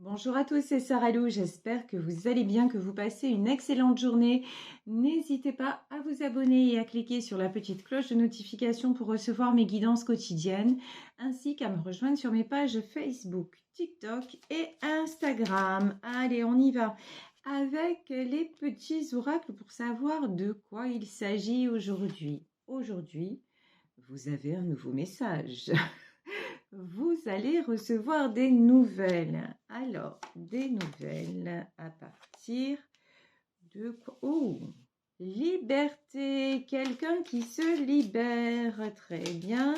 Bonjour à tous, c'est Sarah Lou, j'espère que vous allez bien, que vous passez une excellente journée. N'hésitez pas à vous abonner et à cliquer sur la petite cloche de notification pour recevoir mes guidances quotidiennes, ainsi qu'à me rejoindre sur mes pages Facebook, TikTok et Instagram. Allez, on y va avec les petits oracles pour savoir de quoi il s'agit aujourd'hui. Aujourd'hui, vous avez un nouveau message. Vous allez recevoir des nouvelles. Alors, des nouvelles à partir de quoi? Oh, liberté. Quelqu'un qui se libère. Très bien.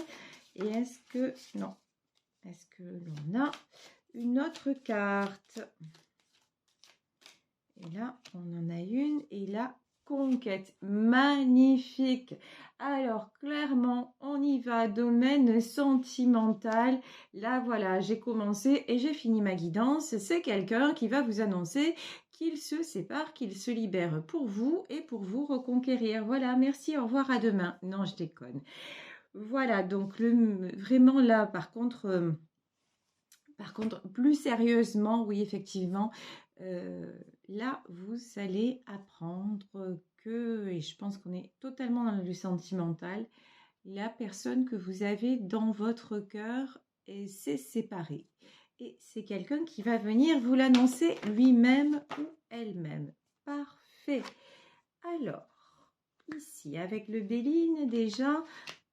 Et est-ce que... Non. Est-ce que l'on a une autre carte? Et là, on en a une. Et là, conquête. Magnifique. Alors, clairement, on y va. Domaine sentimental. Là, voilà, j'ai commencé et j'ai fini ma guidance. C'est quelqu'un qui va vous annoncer qu'il se sépare, qu'il se libère pour vous et pour vous reconquérir. Voilà, merci, au revoir, à demain. Non, je déconne. Voilà, donc vraiment là, par contre, plus sérieusement, oui, effectivement, là, vous allez apprendre que, et je pense qu'on est totalement dans le sentimental, la personne que vous avez dans votre cœur s'est séparée. Et c'est quelqu'un qui va venir vous l'annoncer lui-même ou elle-même. Parfait. Alors, ici, avec le Béline, déjà,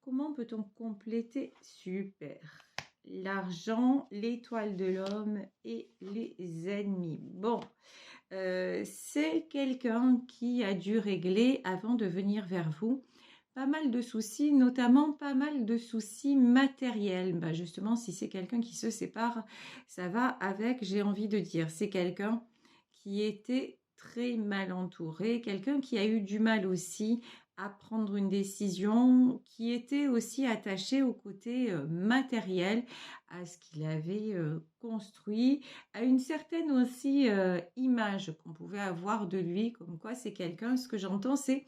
comment peut-on compléter? Super. L'argent, l'étoile de l'homme et les ennemis. Bon, c'est quelqu'un qui a dû régler avant de venir vers vous pas mal de soucis, notamment pas mal de soucis matériels. Bah justement, si c'est quelqu'un qui se sépare, ça va avec, j'ai envie de dire, c'est quelqu'un qui était très mal entouré, quelqu'un qui a eu du mal aussi à prendre une décision, qui était aussi attaché au côté matériel, à ce qu'il avait construit, à une certaine aussi image qu'on pouvait avoir de lui, comme quoi c'est quelqu'un, ce que j'entends, c'est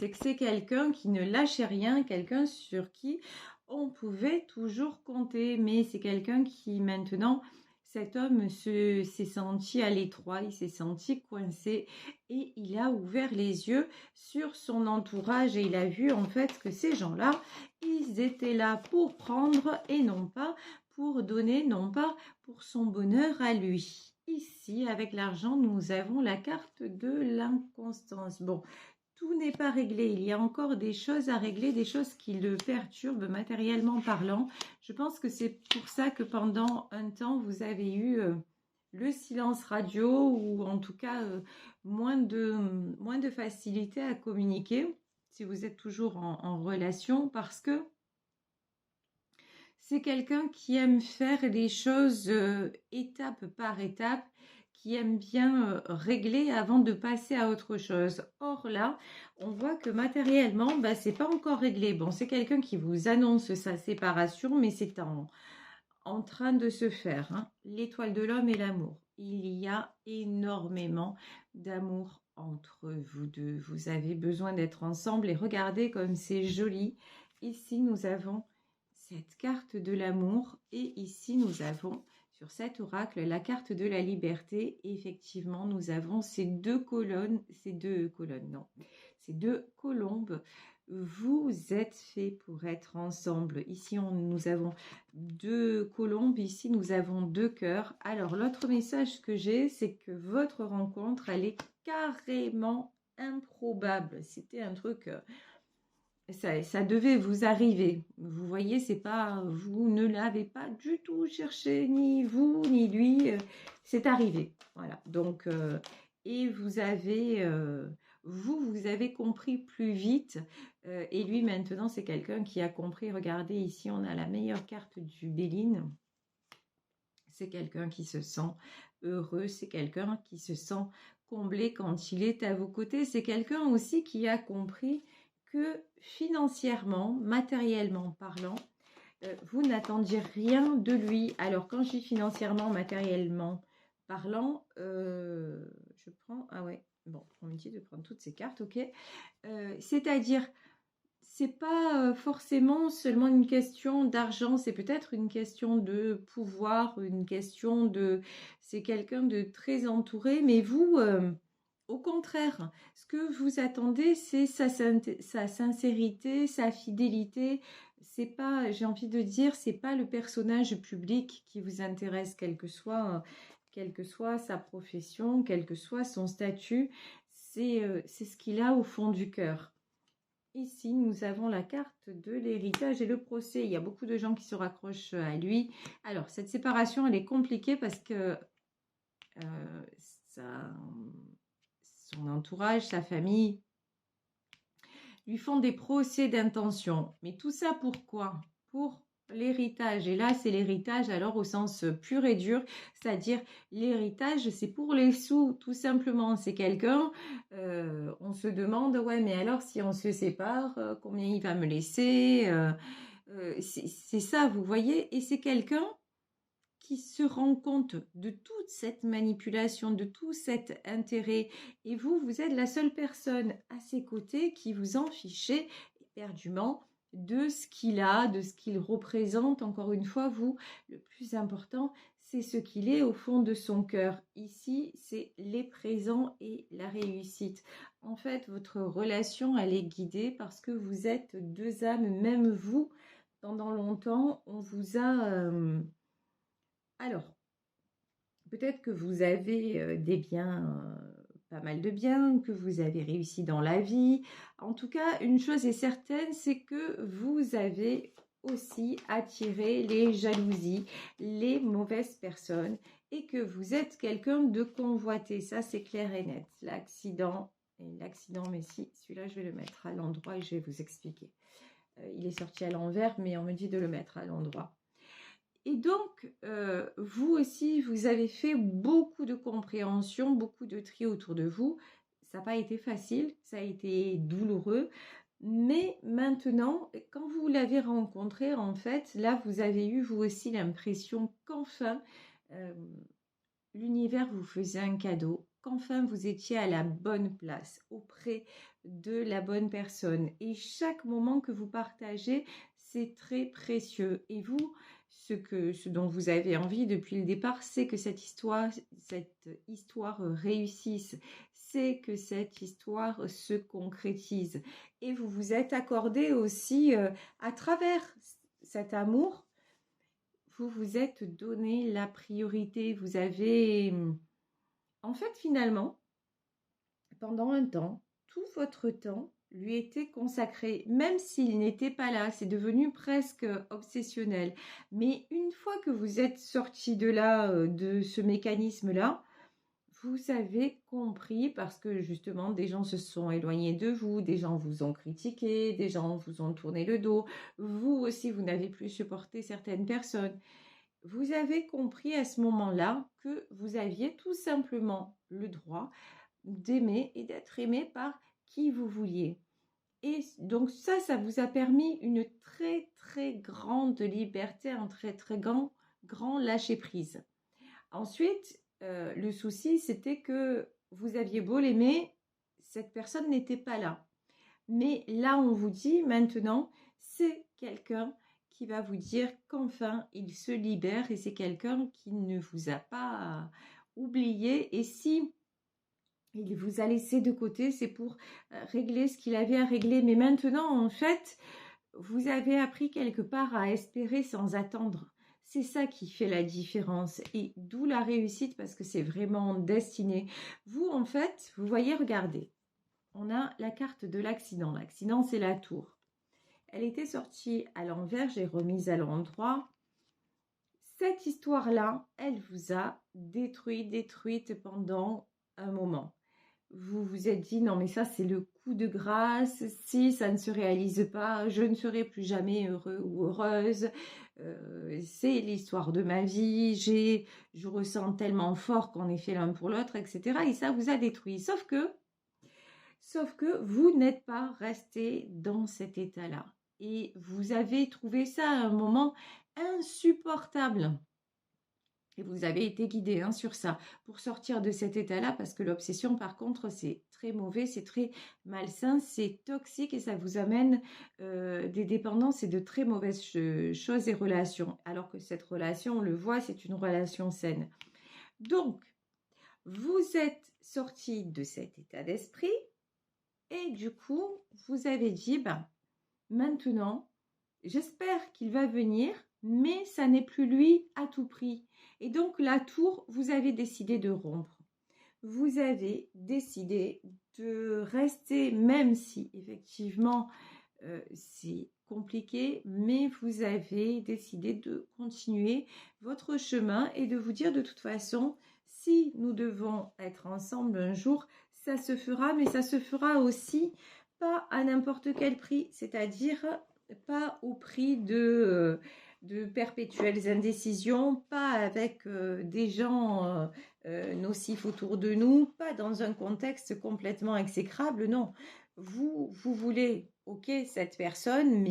que c'est quelqu'un qui ne lâchait rien, quelqu'un sur qui on pouvait toujours compter. Mais c'est quelqu'un qui maintenant, cet homme s'est senti à l'étroit, il s'est senti coincé et il a ouvert les yeux sur son entourage et il a vu en fait que ces gens-là, ils étaient là pour prendre et non pas pour donner, non pas pour son bonheur à lui. Ici, avec l'argent, nous avons la carte de l'inconstance. Bon, tout n'est pas réglé. Il y a encore des choses à régler, des choses qui le perturbent matériellement parlant. Je pense que c'est pour ça que pendant un temps, vous avez eu le silence radio ou en tout cas moins de facilité à communiquer si vous êtes toujours en relation parce que c'est quelqu'un qui aime faire les choses étape par étape, qui aime bien régler avant de passer à autre chose. Or là, on voit que matériellement, bah, c'est pas encore réglé. Bon, c'est quelqu'un qui vous annonce sa séparation, mais c'est en train de se faire. Hein. L'étoile de l'homme et l'amour. Il y a énormément d'amour entre vous deux. Vous avez besoin d'être ensemble et regardez comme c'est joli. Ici, nous avons cette carte de l'amour et ici, nous avons sur cet oracle la carte de la liberté. Et effectivement, nous avons ces deux colombes. Vous êtes faits pour être ensemble. Ici, nous avons deux colombes. Ici, nous avons deux cœurs. Alors, l'autre message que j'ai, c'est que votre rencontre, elle est carrément improbable. C'était un truc... ça devait vous arriver. Vous voyez, c'est pas, vous ne l'avez pas du tout cherché, ni vous, ni lui. C'est arrivé. Voilà. Donc, et vous avez, vous avez compris plus vite. Et lui, maintenant, c'est quelqu'un qui a compris. Regardez, ici, on a la meilleure carte du Béline. C'est quelqu'un qui se sent heureux. C'est quelqu'un qui se sent comblé quand il est à vos côtés. C'est quelqu'un aussi qui a compris que financièrement, matériellement parlant, vous n'attendiez rien de lui. Alors, quand je dis financièrement, matériellement parlant, je prends... Ah ouais, bon, on me dit de prendre toutes ces cartes, ok. C'est-à-dire, c'est pas forcément seulement une question d'argent, c'est peut-être une question de pouvoir, une question de... C'est quelqu'un de très entouré, mais vous, au contraire, ce que vous attendez, c'est sa sincérité, sa fidélité. C'est pas, j'ai envie de dire, c'est pas le personnage public qui vous intéresse, quelle que soit sa profession, quel que soit son statut, c'est ce qu'il a au fond du cœur. Ici, nous avons la carte de l'héritage et le procès. Il y a beaucoup de gens qui se raccrochent à lui. Alors, cette séparation, elle est compliquée parce que ça, son entourage, sa famille, lui font des procès d'intention. Mais tout ça pourquoi? Pour l'héritage. Et là, c'est l'héritage alors au sens pur et dur, c'est-à-dire l'héritage, c'est pour les sous, tout simplement. C'est quelqu'un, on se demande, ouais, mais alors si on se sépare, combien il va me laisser c'est ça, vous voyez. Et c'est quelqu'un qui se rend compte de toute cette manipulation, de tout cet intérêt. Et vous, vous êtes la seule personne à ses côtés qui vous en fichez éperdument de ce qu'il a, de ce qu'il représente. Encore une fois, vous, le plus important, c'est ce qu'il est au fond de son cœur. Ici, c'est les présents et la réussite. En fait, votre relation, elle est guidée parce que vous êtes deux âmes, même vous, pendant longtemps, on vous a... Alors, peut-être que vous avez des biens, pas mal de biens, que vous avez réussi dans la vie. En tout cas, une chose est certaine, c'est que vous avez aussi attiré les jalousies, les mauvaises personnes et que vous êtes quelqu'un de convoité. Ça, c'est clair et net. L'accident, mais si, celui-là, je vais le mettre à l'endroit et je vais vous expliquer. Il est sorti à l'envers, mais on me dit de le mettre à l'endroit. Et donc, vous aussi, vous avez fait beaucoup de compréhension, beaucoup de tri autour de vous. Ça n'a pas été facile, ça a été douloureux. Mais maintenant, quand vous l'avez rencontré, en fait, là, vous avez eu, vous aussi, l'impression qu'enfin, l'univers vous faisait un cadeau, qu'enfin vous étiez à la bonne place, auprès de la bonne personne. Et chaque moment que vous partagez, c'est très précieux. Et vous, ce dont vous avez envie depuis le départ, c'est que cette histoire réussisse, c'est que cette histoire se concrétise. Et vous vous êtes accordé aussi à travers cet amour, vous vous êtes donné la priorité. Vous avez, en fait, finalement, pendant un temps, tout votre temps lui était consacré, même s'il n'était pas là. C'est devenu presque obsessionnel. Mais une fois que vous êtes sorti de là, de ce mécanisme-là, vous avez compris parce que justement des gens se sont éloignés de vous, des gens vous ont critiqué, des gens vous ont tourné le dos. Vous aussi, vous n'avez plus supporté certaines personnes. Vous avez compris à ce moment-là que vous aviez tout simplement le droit d'aimer et d'être aimé par qui vous vouliez. Et donc ça vous a permis une très très grande liberté, un très très grand lâcher-prise. Ensuite, le souci, c'était que vous aviez beau l'aimer, cette personne n'était pas là. Mais là, on vous dit maintenant, c'est quelqu'un qui va vous dire qu'enfin, il se libère et c'est quelqu'un qui ne vous a pas oublié. Et si il vous a laissé de côté, c'est pour régler ce qu'il avait à régler. Mais maintenant, en fait, vous avez appris quelque part à espérer sans attendre. C'est ça qui fait la différence et d'où la réussite parce que c'est vraiment destiné. Vous, en fait, vous voyez, regardez, on a la carte de l'accident. L'accident, c'est la tour. Elle était sortie à l'envers, j'ai remise à l'endroit. Cette histoire-là, elle vous a détruite pendant un moment. Vous vous êtes dit, non mais ça c'est le coup de grâce, si ça ne se réalise pas, je ne serai plus jamais heureux ou heureuse, c'est l'histoire de ma vie, je ressens tellement fort qu'on est fait l'un pour l'autre, etc. Et ça vous a détruit. Sauf que vous n'êtes pas resté dans cet état-là. Et vous avez trouvé ça à un moment insupportable. Et vous avez été guidé hein, sur ça pour sortir de cet état-là, parce que l'obsession, par contre, c'est très mauvais, c'est très malsain, c'est toxique et ça vous amène des dépendances et de très mauvaises choses et relations. Alors que cette relation, on le voit, c'est une relation saine. Donc, vous êtes sorti de cet état d'esprit et du coup, vous avez dit, ben, maintenant, j'espère qu'il va venir, mais ça n'est plus lui à tout prix. Et donc, la tour, vous avez décidé de rompre. Vous avez décidé de rester, même si effectivement c'est compliqué, mais vous avez décidé de continuer votre chemin et de vous dire de toute façon, si nous devons être ensemble un jour, ça se fera, mais ça se fera aussi pas à n'importe quel prix, c'est-à-dire pas au prix de perpétuelles indécisions, pas avec des gens nocifs autour de nous, pas dans un contexte complètement exécrable, non. Vous voulez, ok, cette personne,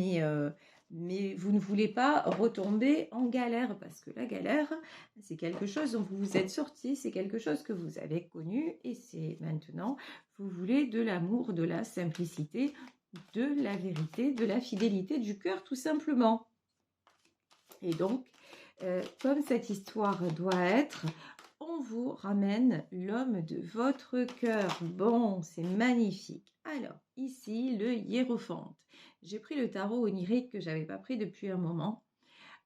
mais vous ne voulez pas retomber en galère, parce que la galère, c'est quelque chose dont vous vous êtes sorti, c'est quelque chose que vous avez connu, et c'est maintenant, vous voulez de l'amour, de la simplicité, de la vérité, de la fidélité du cœur, tout simplement. Et donc, comme cette histoire doit être, on vous ramène l'homme de votre cœur. Bon, c'est magnifique. Alors, ici, le hiérophante. J'ai pris le tarot onirique que je n'avais pas pris depuis un moment.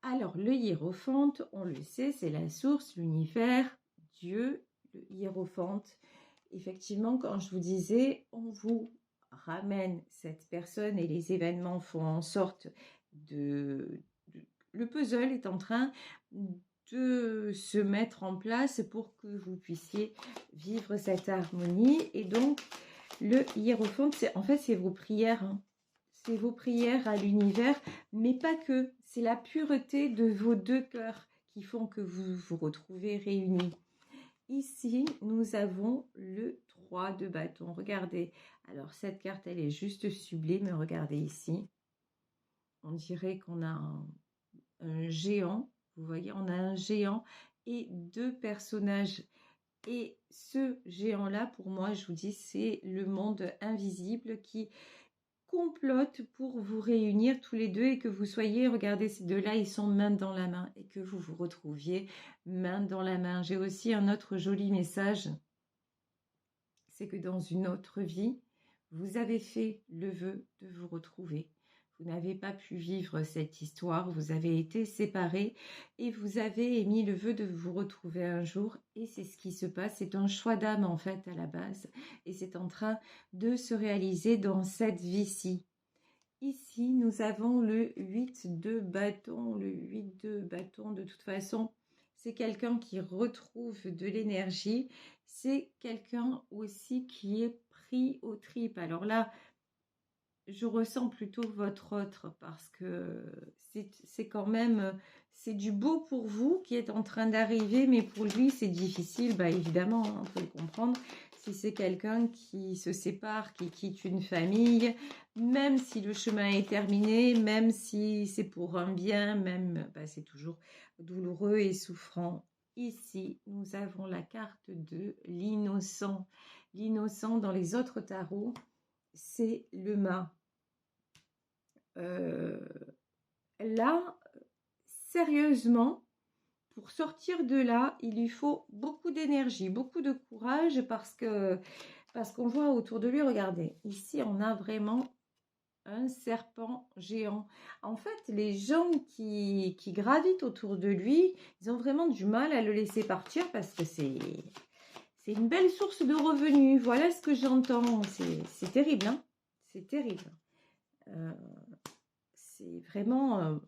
Alors, le hiérophante, on le sait, c'est la source, l'univers, Dieu, le hiérophante. Effectivement, quand je vous disais, on vous ramène cette personne et les événements font en sorte le puzzle est en train de se mettre en place pour que vous puissiez vivre cette harmonie. Et donc, le hiérophante, en fait, c'est vos prières. Hein. C'est vos prières à l'univers, mais pas que. C'est la pureté de vos deux cœurs qui font que vous vous retrouvez réunis. Ici, nous avons le 3 de bâton. Regardez. Alors, cette carte, elle est juste sublime. Regardez ici. On dirait qu'on a un géant. Vous voyez, on a un géant et deux personnages. Et ce géant-là, pour moi, je vous dis, c'est le monde invisible qui complote pour vous réunir tous les deux et que vous soyez, regardez, ces deux-là, ils sont main dans la main et que vous vous retrouviez main dans la main. J'ai aussi un autre joli message, c'est que dans une autre vie, vous avez fait le vœu de vous retrouver. Vous n'avez pas pu vivre cette histoire, vous avez été séparés et vous avez émis le vœu de vous retrouver un jour et c'est ce qui se passe, c'est un choix d'âme en fait à la base et c'est en train de se réaliser dans cette vie-ci. Ici, nous avons le 8 de bâton, le 8 de bâton de toute façon, c'est quelqu'un qui retrouve de l'énergie, c'est quelqu'un aussi qui est pris aux tripes. Alors là, je ressens plutôt votre autre parce que c'est quand même, c'est du beau pour vous qui est en train d'arriver, mais pour lui c'est difficile, bah évidemment, hein, on peut le comprendre. Si c'est quelqu'un qui se sépare, qui quitte une famille, même si le chemin est terminé, même si c'est pour un bien, même bah, c'est toujours douloureux et souffrant. Ici, nous avons la carte de l'innocent. L'innocent dans les autres tarots, c'est le mât. Là, sérieusement, pour sortir de là, il lui faut beaucoup d'énergie, beaucoup de courage parce qu'on voit autour de lui, regardez, ici on a vraiment un serpent géant. En fait, les gens qui gravitent autour de lui, ils ont vraiment du mal à le laisser partir parce que c'est une belle source de revenus. Voilà ce que j'entends. C'est terrible, hein, c'est terrible. C'est vraiment...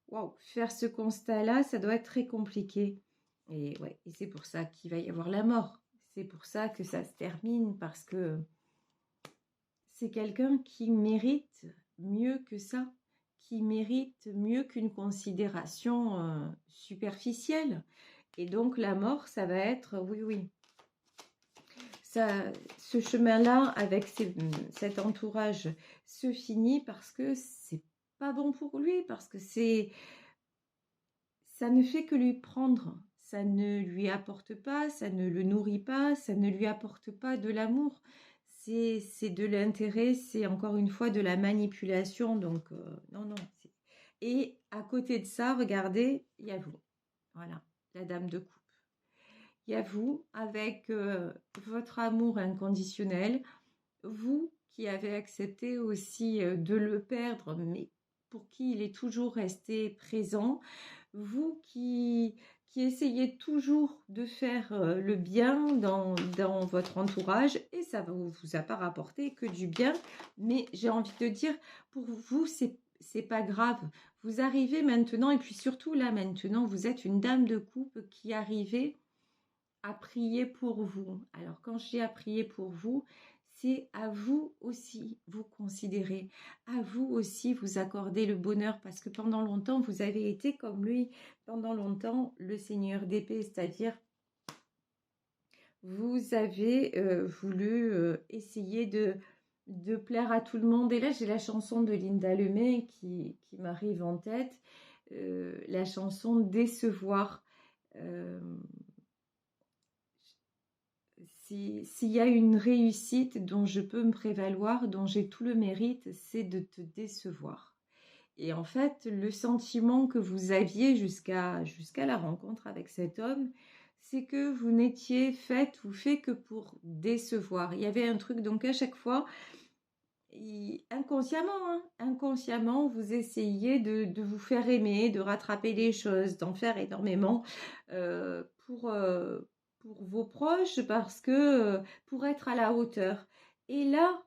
Waouh, faire ce constat-là, ça doit être très compliqué. Et ouais, et c'est pour ça qu'il va y avoir la mort. C'est pour ça que ça se termine, parce que c'est quelqu'un qui mérite mieux que ça, qui mérite mieux qu'une considération superficielle. Et donc la mort, ça va être, oui, ce chemin-là avec cet entourage se finit parce que c'est pas bon pour lui, parce que ça ne fait que lui prendre ça ne lui apporte pas, ça ne le nourrit pas, ça ne lui apporte pas de l'amour. C'est de l'intérêt, c'est encore une fois de la manipulation. Donc, non, non. Et à côté de ça, regardez, il y a vous. Voilà, la dame de coupe. Il y a vous avec votre amour inconditionnel. Vous qui avez accepté aussi de le perdre, mais pour qui il est toujours resté présent. Vous qui essayez toujours de faire le bien dans votre entourage et ça ne vous a pas rapporté que du bien. Mais j'ai envie de dire, pour vous, c'est pas grave. Vous arrivez maintenant, et puis surtout là maintenant, vous êtes une dame de coupe qui arrivait à prier pour vous. Alors quand je dis à prier pour vous, c'est à vous aussi vous considérer, à vous aussi vous accorder le bonheur, parce que pendant longtemps, vous avez été comme lui, pendant longtemps, le seigneur d'épée, c'est-à-dire vous avez voulu essayer de plaire à tout le monde. Et là, j'ai la chanson de Linda Lemay qui m'arrive en tête, la chanson Décevoir. S'il y a une réussite dont je peux me prévaloir, dont j'ai tout le mérite, c'est de te décevoir. Et en fait, le sentiment que vous aviez jusqu'à la rencontre avec cet homme, c'est que vous n'étiez faite ou fait que pour décevoir. Il y avait un truc, donc à chaque fois, inconsciemment, vous essayez de vous faire aimer, de rattraper les choses, d'en faire énormément pour vos proches, parce que pour être à la hauteur. Et là,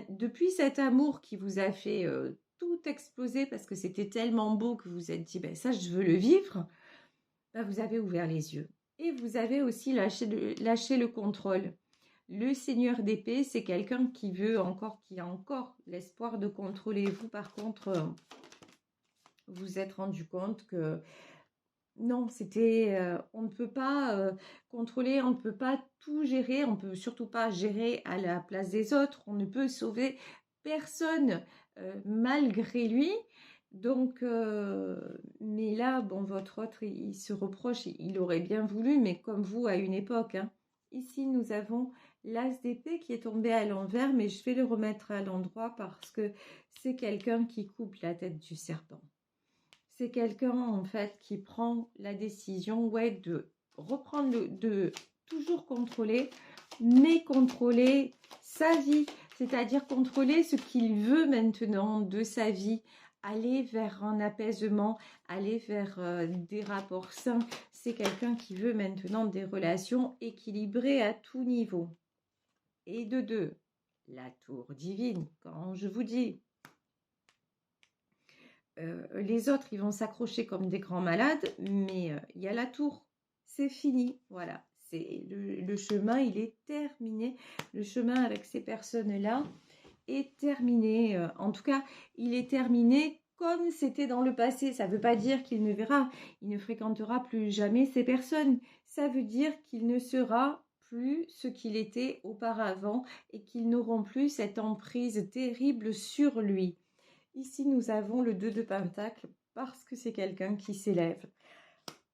depuis cet amour qui vous a fait tout exploser, parce que c'était tellement beau que vous vous êtes dit, ben, ça, je veux le vivre, ben, vous avez ouvert les yeux. Et vous avez aussi lâché le contrôle. Le seigneur d'épée, c'est quelqu'un qui a encore l'espoir de contrôler. Vous, par contre, vous vous êtes rendu compte que non, on ne peut pas contrôler, on ne peut pas tout gérer, on ne peut surtout pas gérer à la place des autres, on ne peut sauver personne malgré lui. Donc, mais là, bon, votre autre, il se reproche, il aurait bien voulu, mais comme vous à une époque. Hein. Ici, nous avons l'as d'épée qui est tombé à l'envers, mais je vais le remettre à l'endroit parce que c'est quelqu'un qui coupe la tête du serpent. C'est quelqu'un, en fait, qui prend la décision, ouais, de reprendre, de toujours contrôler, mais contrôler sa vie, c'est-à-dire contrôler ce qu'il veut maintenant de sa vie, aller vers un apaisement, aller vers des rapports sains. C'est quelqu'un qui veut maintenant des relations équilibrées à tout niveau. Et de deux, la tour divine, quand je vous dis, les autres, ils vont s'accrocher comme des grands malades, mais il y a la tour, c'est fini, voilà. C'est le chemin, il est terminé. Le chemin avec ces personnes-là est terminé. En tout cas, il est terminé comme c'était dans le passé. Ça ne veut pas dire qu'il ne fréquentera plus jamais ces personnes. Ça veut dire qu'il ne sera plus ce qu'il était auparavant et qu'ils n'auront plus cette emprise terrible sur lui. Ici, nous avons le 2 de Pentacle parce que c'est quelqu'un qui s'élève,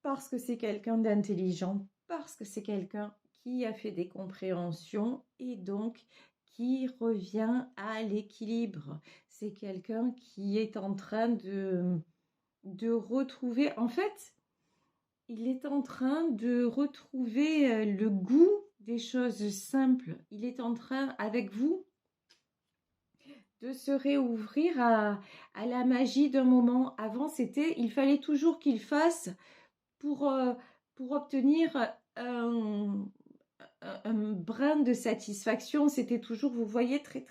parce que c'est quelqu'un d'intelligent, parce que c'est quelqu'un qui a fait des compréhensions et donc qui revient à l'équilibre. C'est quelqu'un qui est en train de retrouver, en fait, il est en train de retrouver le goût des choses simples. Il est en train, avec vous, de se réouvrir à la magie d'un moment. Avant, il fallait toujours qu'il fasse pour obtenir un brin de satisfaction. C'était toujours, vous voyez, très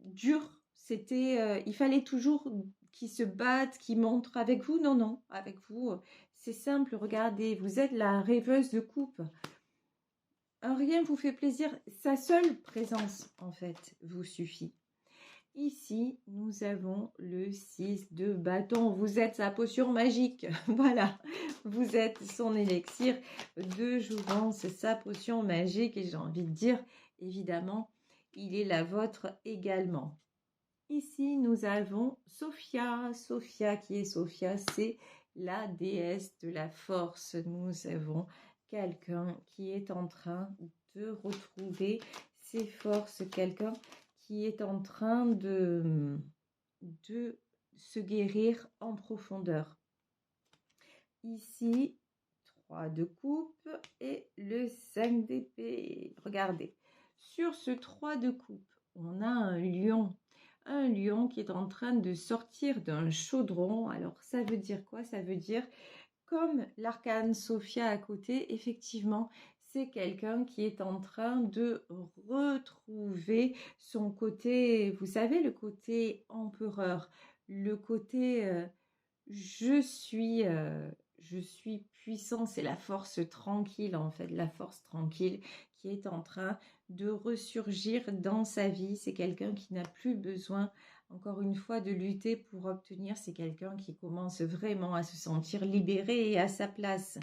dur. Il fallait toujours qu'il se batte, qu'il montre avec vous. Non, non, avec vous, c'est simple. Regardez, vous êtes la rêveuse de coupe. Rien vous fait plaisir, sa seule présence, en fait, vous suffit. Ici, nous avons le 6 de bâton. Vous êtes sa potion magique. Voilà, vous êtes son élixir de jouvence, sa potion magique. Et j'ai envie de dire, évidemment, il est la vôtre également. Ici, nous avons Sophia. Sophia, qui est Sophia, c'est la déesse de la force. Nous avons quelqu'un qui est en train de retrouver ses forces, quelqu'un qui est en train de se guérir en profondeur. Ici, 3 de coupe et le 5 d'épée. Regardez, sur ce 3 de coupe, on a un lion qui est en train de sortir d'un chaudron. Alors, ça veut dire quoi? Ça veut dire, comme l'arcane Sophia à côté, effectivement, c'est quelqu'un qui est en train de retrouver son côté, vous savez, le côté empereur, le côté je suis puissant, c'est la force tranquille en fait, la force tranquille qui est en train de ressurgir dans sa vie. C'est quelqu'un qui n'a plus besoin, encore une fois, de lutter pour obtenir. C'est quelqu'un qui commence vraiment à se sentir libéré et à sa place.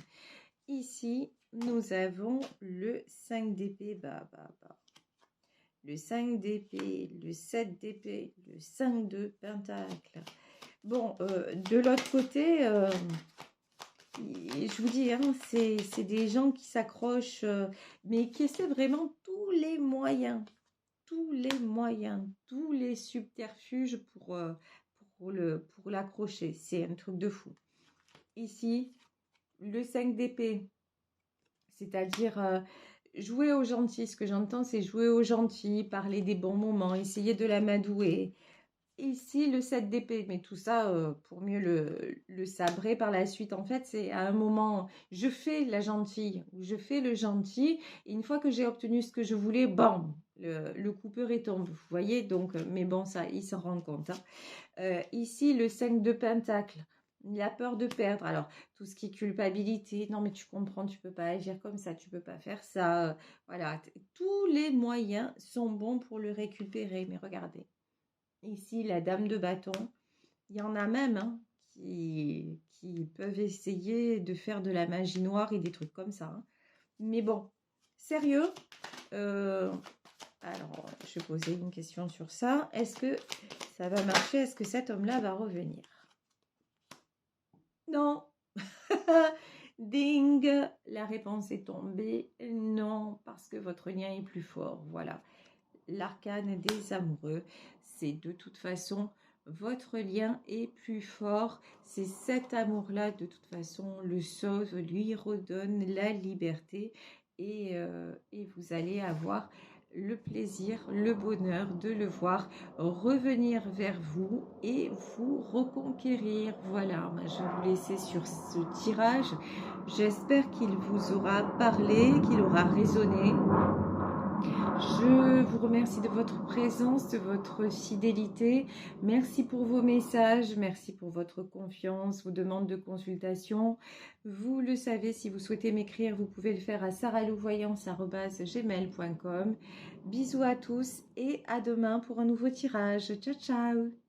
Ici, nous avons le 5 d'épée, le 5 d'épée, le 7 d'épée, le 5 de pentacle. Bon, de l'autre côté, je vous dis, hein, c'est des gens qui s'accrochent, mais qui essaient vraiment tous les moyens, tous les subterfuges pour l'accrocher. C'est un truc de fou. Ici, le 5 d'épée, c'est-à-dire jouer au gentil. Ce que j'entends, c'est jouer au gentil, parler des bons moments, essayer de l'amadouer. Ici, le 7 d'épée, mais tout ça pour mieux le sabrer par la suite. En fait, c'est à un moment, je fais la gentille, ou je fais le gentil, et une fois que j'ai obtenu ce que je voulais, bam, le coupeur est tombé. Vous voyez, donc, mais bon, ça, il s'en rend compte. Hein. Ici, le 5 de pentacle, la peur de perdre. Alors, tout ce qui est culpabilité, non, mais tu comprends, tu peux pas agir comme ça, tu peux pas faire ça. Voilà, tous les moyens sont bons pour le récupérer, mais regardez. Ici, la dame de bâton. Il y en a même hein, qui peuvent essayer de faire de la magie noire et des trucs comme ça. Hein. Mais bon, sérieux alors, je vais poser une question sur ça. Est-ce que ça va marcher? Est-ce que cet homme-là va revenir? Non. Ding. La réponse est tombée. Non, parce que votre lien est plus fort. Voilà. L'arcane des amoureux, c'est de toute façon votre lien est plus fort, c'est cet amour-là de toute façon le sauve, lui redonne la liberté et vous allez avoir le plaisir, le bonheur de le voir revenir vers vous et vous reconquérir. Voilà, je vais vous laisser sur ce tirage. J'espère qu'il vous aura parlé, qu'il aura résonné. Je vous remercie de votre présence, de votre fidélité. Merci pour vos messages, merci pour votre confiance, vos demandes de consultation. Vous le savez, si vous souhaitez m'écrire, vous pouvez le faire à saralouvoyance@gmail.com. Bisous à tous et à demain pour un nouveau tirage. Ciao, ciao!